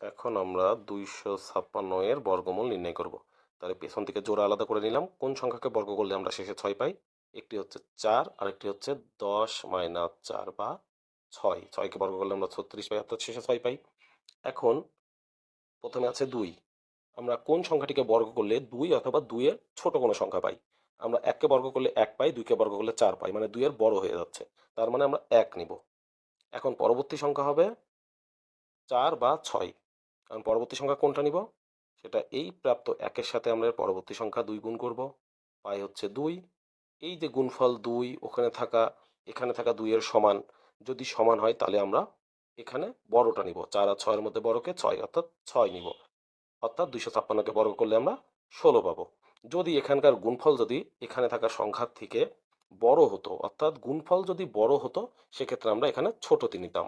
এখন আমরা 256 এর বর্গমূল নির্ণয় করব। তাহলে পেছন থেকে জোড়া আলাদা করে নিলাম। কোন সংখ্যাকে বর্গ করলে আমরা শেষে 6 পাই? একটি হচ্ছে 4 আর একটি হচ্ছে 10 - 4 বা 6। 6কে বর্গ করলে আমরা 36 পাই, অর্থাৎ শেষে 6 পাই। এখন প্রথমে আছে 2। আমরা কোন সংখ্যাটিকে বর্গ করলে 2 অথবা 2 এর ছোট কোনো সংখ্যা পাই? আমরা 1 কে বর্গ করলে 1 পাই, 2 কে বর্গ করলে 4 পাই, মানে 2 এর বড় হয়ে যাচ্ছে। তার মানে আমরা 1 নিব। এখন পরবর্তী সংখ্যা হবে 4 বা 6। কারণ পরবর্তী সংখ্যা কোনটা নিব? সেটা এই প্রাপ্ত 1-এর সাথে আমরা এর পরবর্তী সংখ্যা 2 গুণ করব। পাই হচ্ছে 2। এই যে গুণফল 2 এখানে থাকা 2 এর সমান, যদি সমান হয় তাহলে আমরা এখানে বড়টা নিব। 4 আর 6 এর মধ্যে বড়কে 6, অর্থাৎ 6 নিব। অর্থাৎ 256কে বর্গ করলে আমরা 16 পাবো। যদি এখানকার গুণফল যদি এখানে থাকা সংখ্যার থেকে বড় হতো, অর্থাৎ গুণফল যদি বড় হতো, সেক্ষেত্রে আমরা এখানে ছোটটি নিতাম।